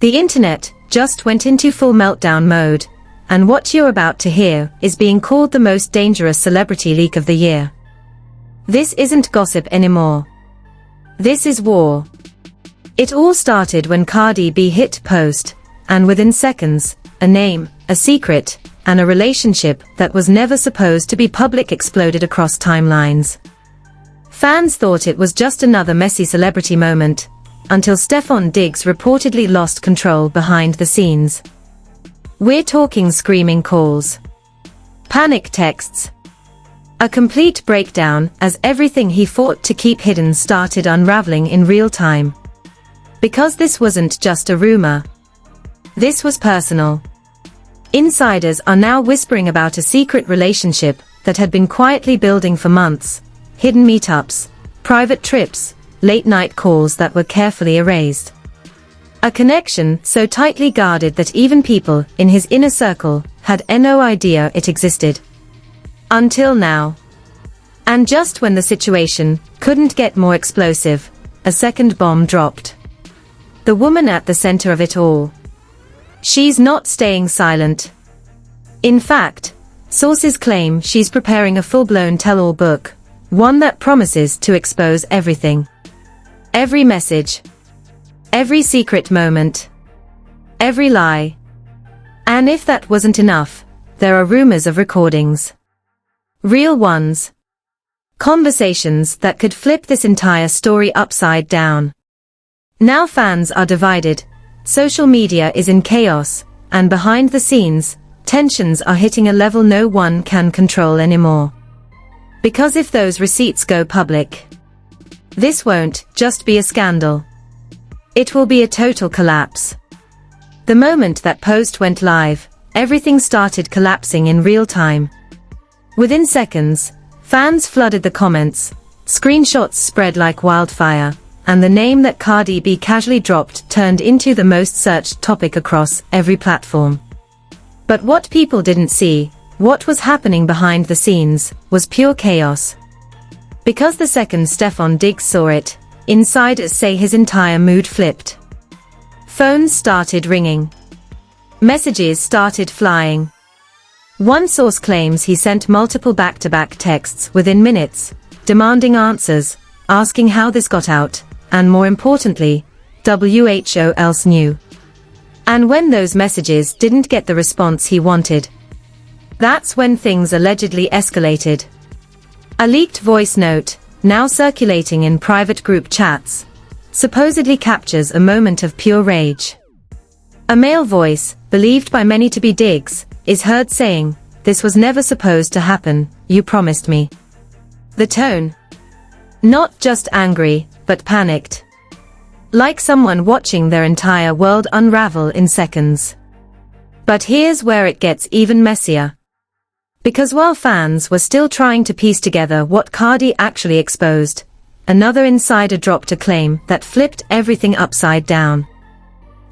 The internet just went into full meltdown mode, and what you're about to hear is being called the most dangerous celebrity leak of the year. This isn't gossip anymore. This is war. It all started when Cardi B hit post, and within seconds, a name, a secret, and a relationship that was never supposed to be public exploded across timelines. Fans thought it was just another messy celebrity moment, until Stefon reportedly lost control behind the scenes. We're talking screaming calls, panic texts, a complete breakdown as everything he fought to keep hidden started unraveling in real time. Because this wasn't just a rumor. This was personal. Insiders are now whispering about a secret relationship that had been quietly building for months, hidden meetups, private trips, late-night calls that were carefully erased. A connection so tightly guarded that even people in his inner circle had no idea it existed. Until now. And just when the situation couldn't get more explosive, a second bomb dropped. The woman at the center of it all. She's not staying silent. In fact, sources claim she's preparing a full-blown tell-all book, one that promises to expose everything. Every message. Every secret moment. Every lie. And if that wasn't enough, there are rumors of recordings. Real ones. Conversations that could flip this entire story upside down. Now fans are divided, social media is in chaos, and behind the scenes, tensions are hitting a level no one can control anymore. Because if those receipts go public, this won't just be a scandal. It will be a total collapse. The moment that post went live, everything started collapsing in real time. Within seconds, fans flooded the comments, screenshots spread like wildfire, and the name that Cardi B casually dropped turned into the most searched topic across every platform. But what people didn't see, what was happening behind the scenes, was pure chaos. Because the second Stefon saw it, insiders say his entire mood flipped. Phones started ringing. Messages started flying. One source claims he sent multiple back-to-back texts within minutes, demanding answers, asking how this got out, and more importantly, who else knew. And when those messages didn't get the response he wanted, that's when things allegedly escalated. A leaked voice note, now circulating in private group chats, supposedly captures a moment of pure rage. A male voice, believed by many to be Diggs, is heard saying, "This was never supposed to happen, you promised me." The tone? Not just angry, but panicked. Like someone watching their entire world unravel in seconds. But here's where it gets even messier. Because while fans were still trying to piece together what Cardi actually exposed, another insider dropped a claim that flipped everything upside down.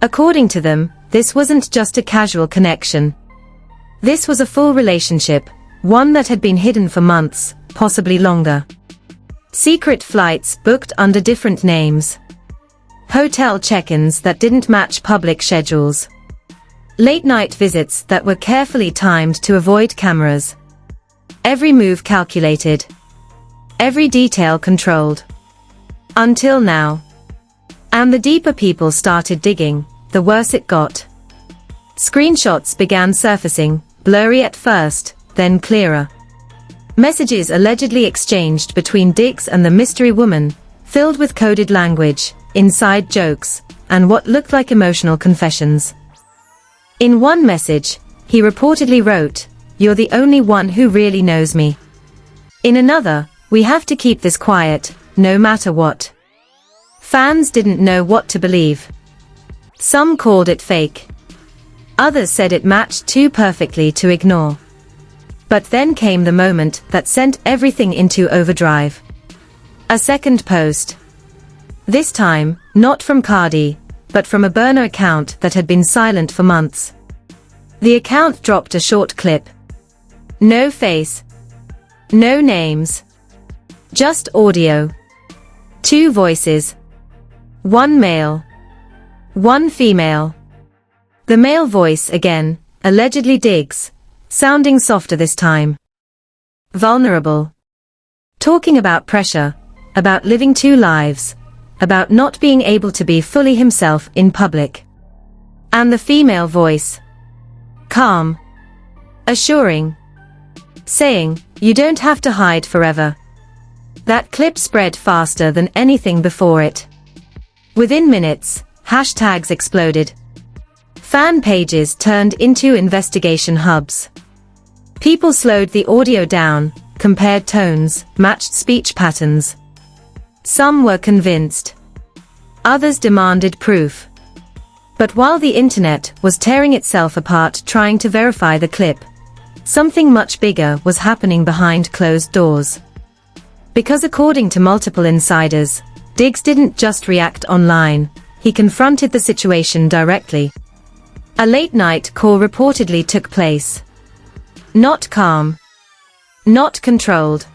According to them, this wasn't just a casual connection. This was a full relationship, one that had been hidden for months, possibly longer. Secret flights booked under different names. Hotel check-ins that didn't match public schedules. Late-night visits that were carefully timed to avoid cameras. Every move calculated. Every detail controlled. Until now. And the deeper people started digging, the worse it got. Screenshots began surfacing, blurry at first, then clearer. Messages allegedly exchanged between Diggs and the mystery woman, filled with coded language, inside jokes, and what looked like emotional confessions. In one message, he reportedly wrote, "You're the only one who really knows me." In another, "We have to keep this quiet, no matter what." Fans didn't know what to believe. Some called it fake. Others said it matched too perfectly to ignore. But then came the moment that sent everything into overdrive. A second post. This time, not from Cardi, but from a burner account that had been silent for months. The account dropped a short clip. No face. No names. Just audio. 2 voices. One male. One female. The male voice again, allegedly Diggs, sounding softer this time. Vulnerable. Talking about pressure, about living two lives, about not being able to be fully himself in public. And the female voice. Calm. Assuring. Saying, you don't have to hide forever. That clip spread faster than anything before it. Within minutes, hashtags exploded. Fan pages turned into investigation hubs. People slowed the audio down, compared tones, matched speech patterns. Some were convinced. Others demanded proof. But while the internet was tearing itself apart trying to verify the clip, something much bigger was happening behind closed doors. Because according to multiple insiders, Diggs didn't just react online, he confronted the situation directly. A late-night call reportedly took place. Not calm. Not controlled.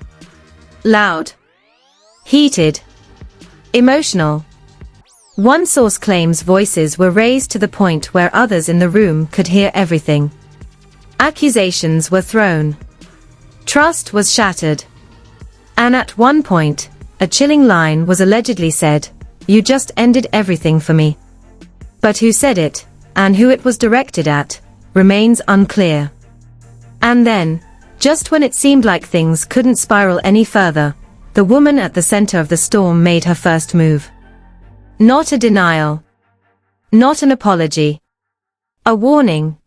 Loud. Heated. Emotional. One source claims voices were raised to the point where others in the room could hear everything. Accusations were thrown. Trust was shattered. And at one point, a chilling line was allegedly said, "You just ended everything for me." But who said it, and who it was directed at, remains unclear. And then, just when it seemed like things couldn't spiral any further, the woman at the center of the storm made her first move. Not a denial. Not an apology. A warning.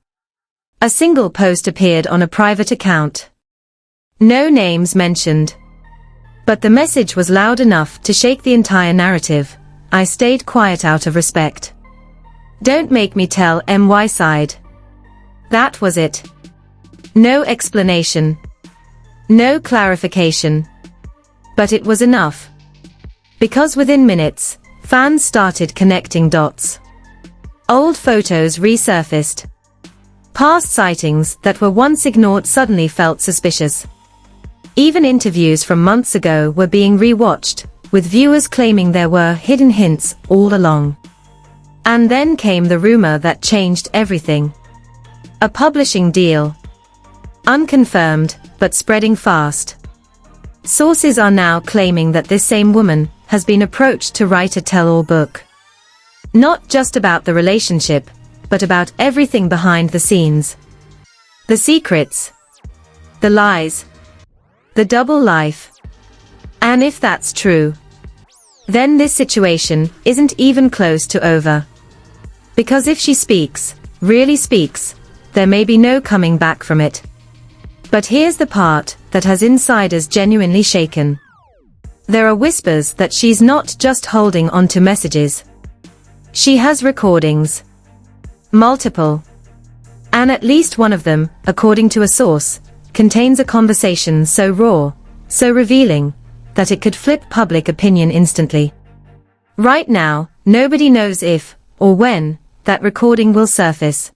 A single post appeared on a private account. No names mentioned. But the message was loud enough to shake the entire narrative. I stayed quiet out of respect. Don't make me tell my side. That was it. No explanation. No clarification. But it was enough. Because within minutes, fans started connecting dots. Old photos resurfaced. Past sightings that were once ignored suddenly felt suspicious. Even interviews from months ago were being rewatched, with viewers claiming there were hidden hints all along. And then came the rumor that changed everything. A publishing deal. Unconfirmed, but spreading fast. Sources are now claiming that this same woman has been approached to write a tell-all book. Not just about the relationship, but about everything behind the scenes. The secrets. The lies. The double life. And if that's true, then this situation isn't even close to over. Because if she speaks, really speaks, there may be no coming back from it. But here's the part that has insiders genuinely shaken. There are whispers that she's not just holding on to messages. She has recordings. Multiple. And at least one of them, according to a source, contains a conversation so raw, so revealing, that it could flip public opinion instantly. Right now, nobody knows if, or when, that recording will surface.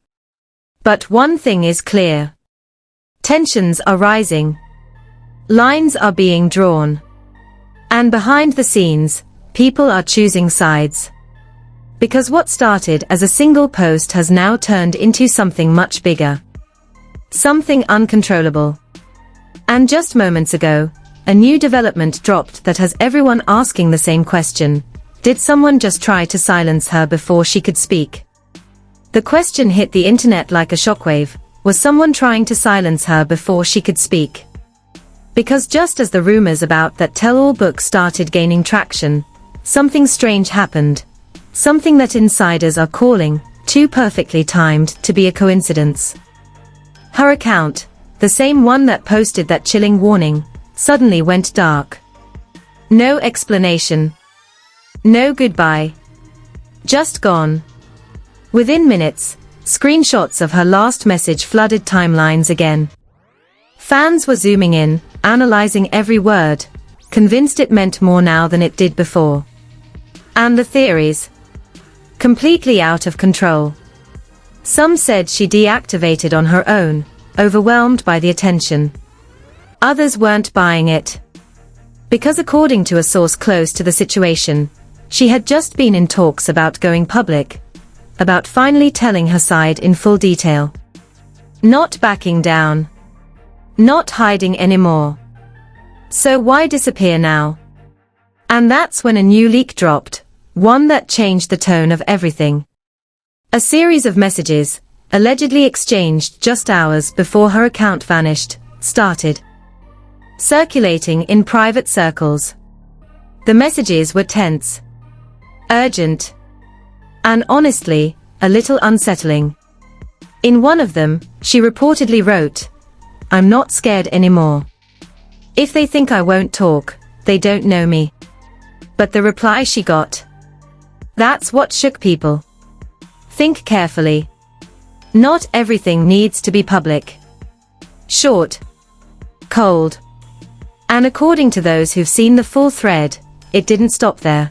But one thing is clear. Tensions are rising. Lines are being drawn. And behind the scenes, people are choosing sides. Because what started as a single post has now turned into something much bigger. Something uncontrollable. And just moments ago, a new development dropped that has everyone asking the same question. Did someone just try to silence her before she could speak? The question hit the internet like a shockwave. Was someone trying to silence her before she could speak? Because just as the rumors about that tell-all book started gaining traction, something strange happened. Something that insiders are calling, too perfectly timed to be a coincidence. Her account, the same one that posted that chilling warning, suddenly went dark. No explanation. No goodbye. Just gone. Within minutes, screenshots of her last message flooded timelines again. Fans were zooming in, analyzing every word, convinced it meant more now than it did before. And the theories? Completely out of control. Some said she deactivated on her own, overwhelmed by the attention. Others weren't buying it. Because according to a source close to the situation, she had just been in talks about going public. about finally telling her side in full detail. Not backing down. Not hiding anymore. So why disappear now? And that's when a new leak dropped, one that changed the tone of everything. A series of messages, allegedly exchanged just hours before her account vanished, started circulating in private circles. The messages were tense, urgent, and honestly, a little unsettling. In one of them, she reportedly wrote, "I'm not scared anymore. If they think I won't talk, they don't know me." But the reply she got, that's what shook people. Think carefully. Not everything needs to be public. Short. Cold. And according to those who've seen the full thread, it didn't stop there.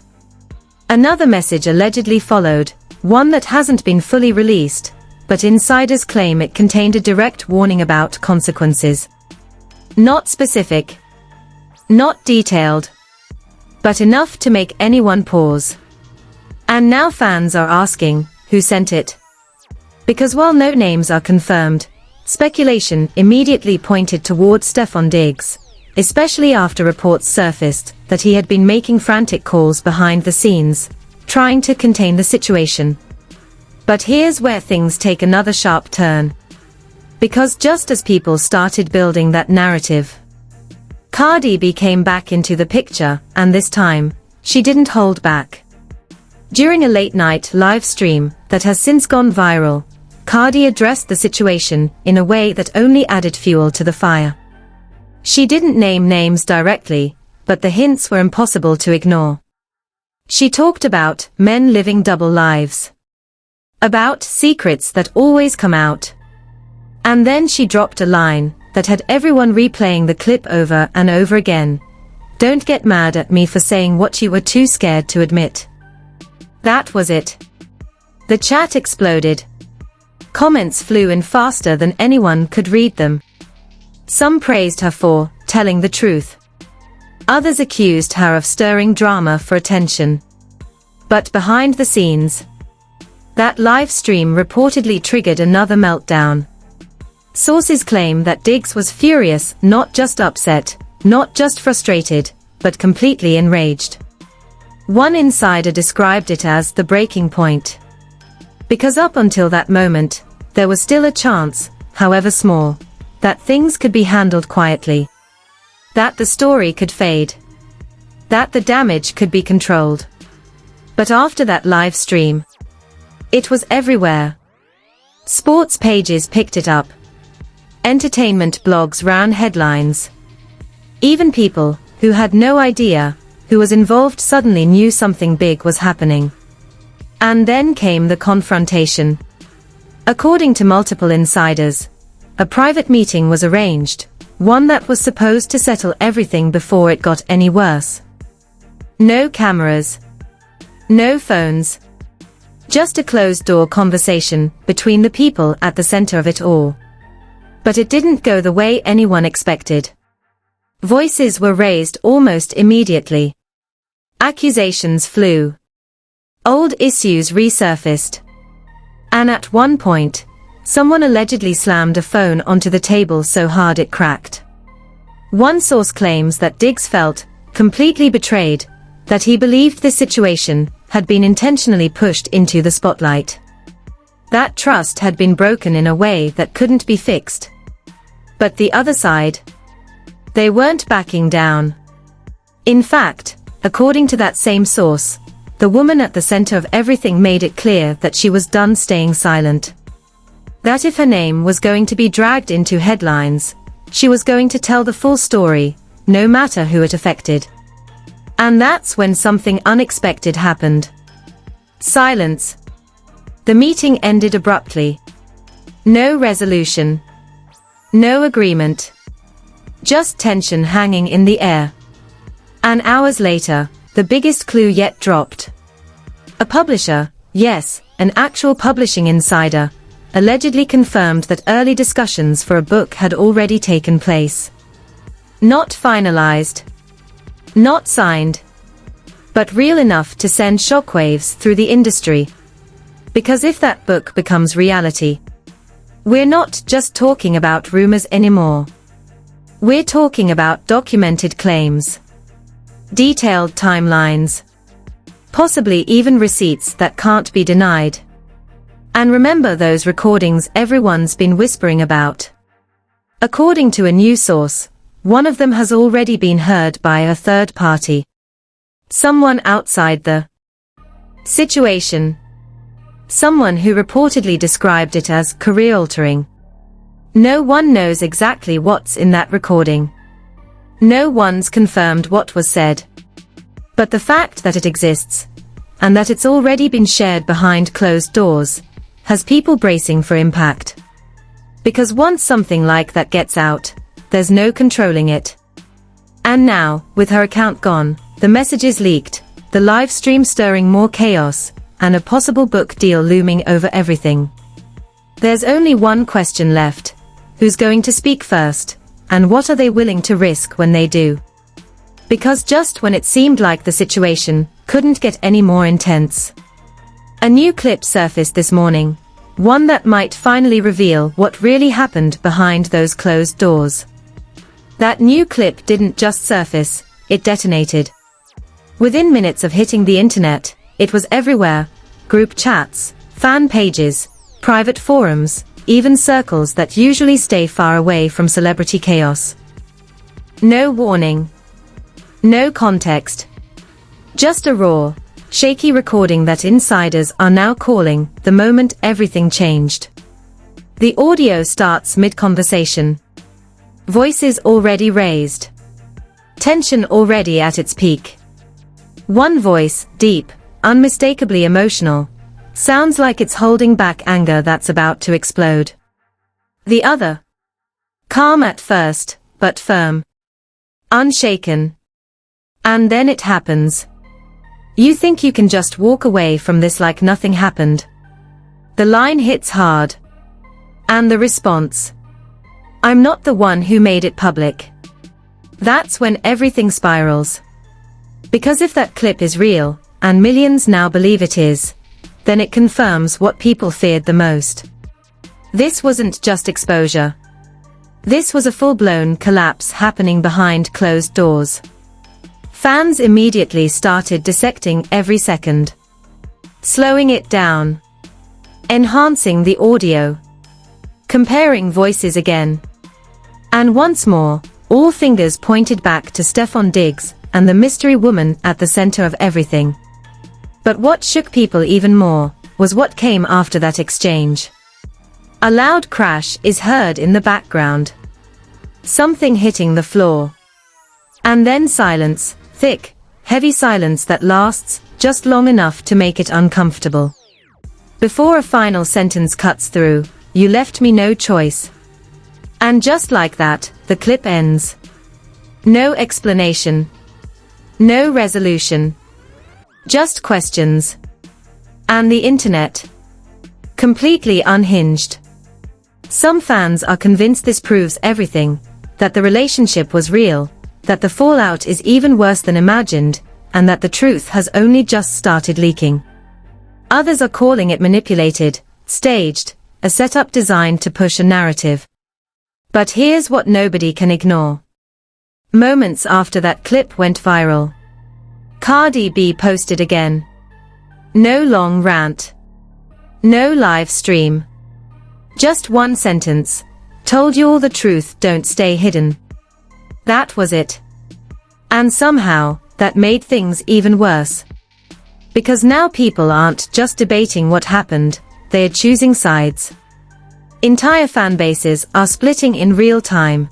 Another message allegedly followed, one that hasn't been fully released, but insiders claim it contained a direct warning about consequences. Not specific. Not detailed. But enough to make anyone pause. And now fans are asking, who sent it? Because while no names are confirmed, speculation immediately pointed towards Stefon Diggs, especially after reports surfaced that he had been making frantic calls behind the scenes, trying to contain the situation. But here's where things take another sharp turn. Because just as people started building that narrative, Cardi B came back into the picture, and this time, she didn't hold back. During a late-night live stream that has since gone viral, Cardi addressed the situation in a way that only added fuel to the fire. She didn't name names directly, but the hints were impossible to ignore. She talked about men living double lives. About secrets that always come out. And then she dropped a line that had everyone replaying the clip over and over again. "Don't get mad at me for saying what you were too scared to admit." That was it. The chat exploded. Comments flew in faster than anyone could read them. Some praised her for telling the truth. Others accused her of stirring drama for attention. But behind the scenes, that live stream reportedly triggered another meltdown. Sources claim that Diggs was furious, not just upset, not just frustrated, but completely enraged. One insider described it as the breaking point. Because up until that moment, there was still a chance, however small, that things could be handled quietly. That the story could fade. That the damage could be controlled. But after that live stream, it was everywhere. Sports pages picked it up. Entertainment blogs ran headlines. Even people who had no idea who was involved suddenly knew something big was happening. And then came the confrontation. According to multiple insiders, a private meeting was arranged, one that was supposed to settle everything before it got any worse. No cameras. No phones. Just a closed-door conversation between the people at the center of it all. But it didn't go the way anyone expected. Voices were raised almost immediately. Accusations flew. Old issues resurfaced. And at one point, someone allegedly slammed a phone onto the table so hard it cracked. One source claims that Diggs felt completely betrayed, that he believed the situation had been intentionally pushed into the spotlight. That trust had been broken in a way that couldn't be fixed. But the other side, they weren't backing down. In fact, according to that same source, the woman at the center of everything made it clear that she was done staying silent. That if her name was going to be dragged into headlines, she was going to tell the full story, no matter who it affected. And that's when something unexpected happened. Silence. The meeting ended abruptly. No resolution. No agreement. Just tension hanging in the air. And hours later, the biggest clue yet dropped. A publisher, yes, an actual publishing insider, allegedly confirmed that early discussions for a book had already taken place. Not finalized. Not signed. But real enough to send shockwaves through the industry. Because if that book becomes reality, we're not just talking about rumors anymore. We're talking about documented claims, detailed timelines, possibly even receipts that can't be denied. And remember those recordings everyone's been whispering about. According to a news source, one of them has already been heard by a third party. Someone outside the situation. Someone who reportedly described it as career-altering. No one knows exactly what's in that recording. No one's confirmed what was said. But the fact that it exists, and that it's already been shared behind closed doors, has people bracing for impact. Because once something like that gets out, there's no controlling it. And now, with her account gone, the messages leaked, the live stream stirring more chaos, and a possible book deal looming over everything. There's only one question left. Who's going to speak first, and what are they willing to risk when they do? Because just when it seemed like the situation couldn't get any more intense, a new clip surfaced this morning, one that might finally reveal what really happened behind those closed doors. That new clip didn't just surface, it detonated. Within minutes of hitting the internet, it was everywhere: group chats, fan pages, private forums, even circles that usually stay far away from celebrity chaos. No warning. No context. Just a raw, shaky recording that insiders are now calling the moment everything changed. The audio starts mid-conversation. Voices already raised. Tension already at its peak. One voice, deep, unmistakably emotional, sounds like it's holding back anger that's about to explode. The other, calm at first, but firm. Unshaken. And then it happens. You think you can just walk away from this like nothing happened. The line hits hard. And the response: "I'm not the one who made it public." That's when everything spirals. Because if that clip is real, and millions now believe it is, then it confirms what people feared the most. This wasn't just exposure. This was a full-blown collapse happening behind closed doors. Fans immediately started dissecting every second, slowing it down, enhancing the audio, comparing voices again. And once more, all fingers pointed back to Stefon and the mystery woman at the center of everything. But what shook people even more was what came after that exchange. A loud crash is heard in the background. Something hitting the floor. And then silence, thick, heavy silence that lasts just long enough to make it uncomfortable. Before a final sentence cuts through, "You left me no choice." And just like that, the clip ends. No explanation. No resolution. Just questions. And the internet. Completely unhinged. Some fans are convinced this proves everything, that the relationship was real, that the fallout is even worse than imagined, and that the truth has only just started leaking. Others are calling it manipulated, staged, a setup designed to push a narrative. But here's what nobody can ignore. Moments after that clip went viral, Cardi B posted again. No long rant. No live stream. Just one sentence. "Told you all the truth, don't stay hidden." That was it. And somehow, that made things even worse. Because now people aren't just debating what happened, they are choosing sides. Entire fan bases are splitting in real time.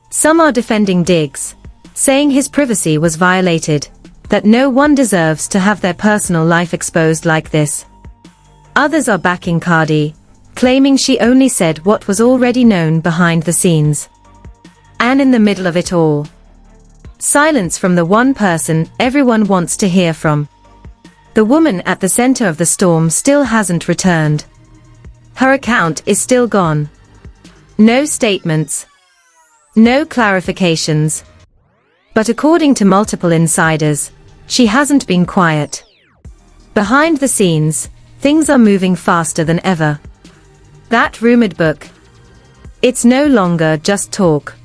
Some are defending Diggs, saying his privacy was violated, that no one deserves to have their personal life exposed like this. Others are backing Cardi, claiming she only said what was already known behind the scenes. And in the middle of it all, silence from the one person everyone wants to hear from. The woman at the center of the storm still hasn't returned. Her account is still gone. No statements. No clarifications. But according to multiple insiders, she hasn't been quiet. Behind the scenes, Things are moving faster than ever. That rumored book. It's no longer just talk.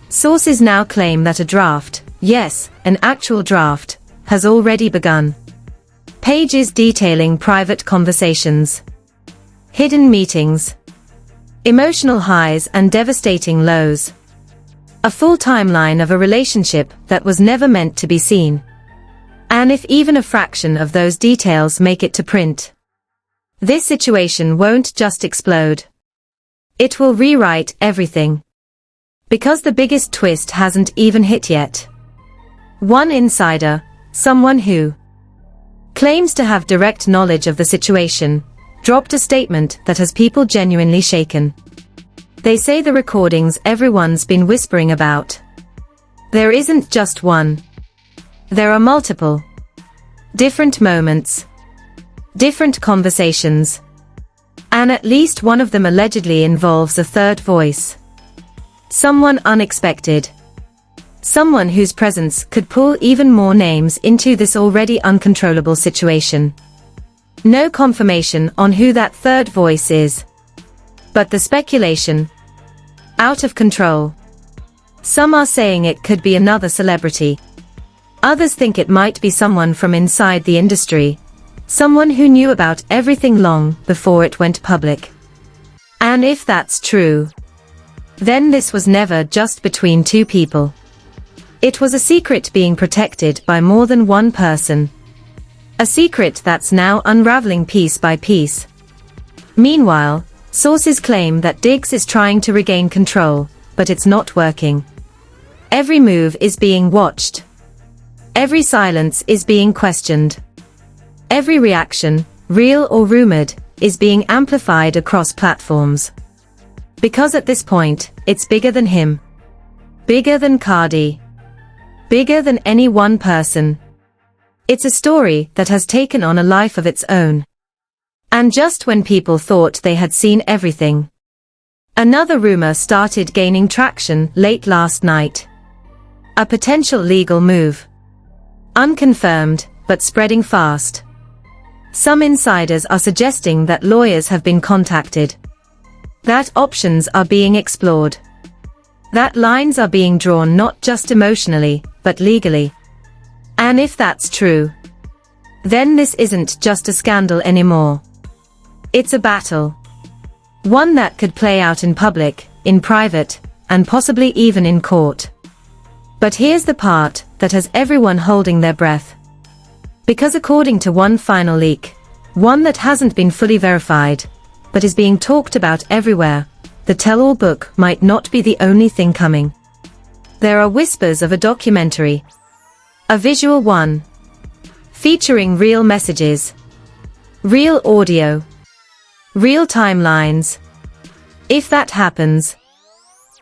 Sources now claim that a draft, yes, an actual draft, has already begun. Pages detailing private conversations, hidden meetings, emotional highs and devastating lows. A full timeline of a relationship that was never meant to be seen. And if even a fraction of those details make it to print, this situation won't just explode. It will rewrite everything. Because the biggest twist hasn't even hit yet. One insider, someone who claims to have direct knowledge of the situation, dropped a statement that has people genuinely shaken. They say the recordings everyone's been whispering about. There isn't just one. There are multiple. Different moments. Different conversations. And at least one of them allegedly involves a third voice. Someone unexpected. Someone whose presence could pull even more names into this already uncontrollable situation. No confirmation on who that third voice is. But the speculation. Out of control. Some are saying it could be another celebrity. Others think it might be someone from inside the industry. Someone who knew about everything long before it went public. And if that's true, then this was never just between two people. It was a secret being protected by more than one person. A secret that's now unraveling piece by piece. Meanwhile, sources claim that Diggs is trying to regain control, but it's not working. Every move is being watched. Every silence is being questioned. Every reaction, real or rumored, is being amplified across platforms. Because at this point, it's bigger than him. Bigger than Cardi. Bigger than any one person. It's a story that has taken on a life of its own. And just when people thought they had seen everything, another rumor started gaining traction late last night. A potential legal move. Unconfirmed, but spreading fast. Some insiders are suggesting that lawyers have been contacted. That options are being explored. That lines are being drawn not just emotionally, but legally. And if that's true, then this isn't just a scandal anymore. It's a battle. One that could play out in public, in private, and possibly even in court. But here's the part that has everyone holding their breath. Because according to one final leak, one that hasn't been fully verified, but is being talked about everywhere, the tell-all book might not be the only thing coming. There are whispers of a documentary. A visual one. Featuring real messages. Real audio. Real timelines. If that happens,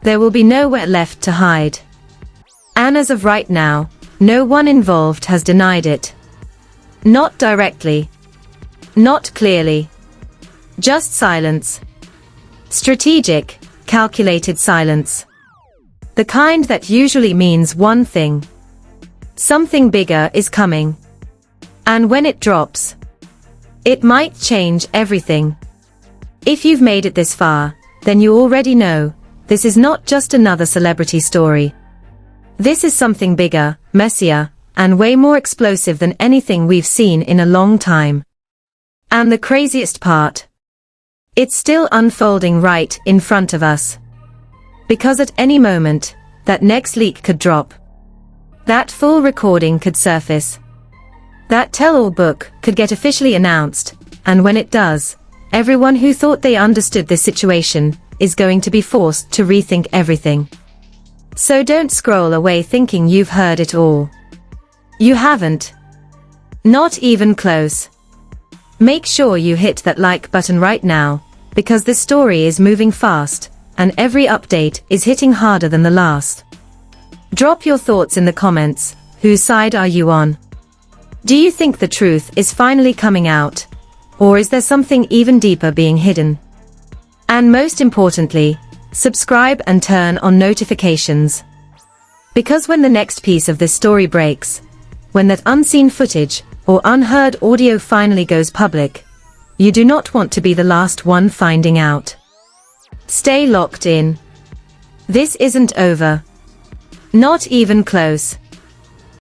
there will be nowhere left to hide. And as of right now, no one involved has denied it. Not directly. Not clearly. Just silence. Strategic, calculated silence. The kind that usually means one thing. Something bigger is coming. And when it drops, it might change everything. If you've made it this far, then you already know, this is not just another celebrity story. This is something bigger, messier, and way more explosive than anything we've seen in a long time. And the craziest part, it's still unfolding right in front of us. Because at any moment, that next leak could drop. That full recording could surface. That tell-all book could get officially announced, and when it does, everyone who thought they understood this situation is going to be forced to rethink everything. So don't scroll away thinking you've heard it all. You haven't. Not even close. Make sure you hit that like button right now, because this story is moving fast, and every update is hitting harder than the last. Drop your thoughts in the comments. Whose side are you on? Do you think the truth is finally coming out? Or is there something even deeper being hidden? And most importantly, subscribe and turn on notifications. Because when the next piece of this story breaks, when that unseen footage or unheard audio finally goes public, You do not want to be the last one finding out. Stay locked in. This isn't over. Not even close.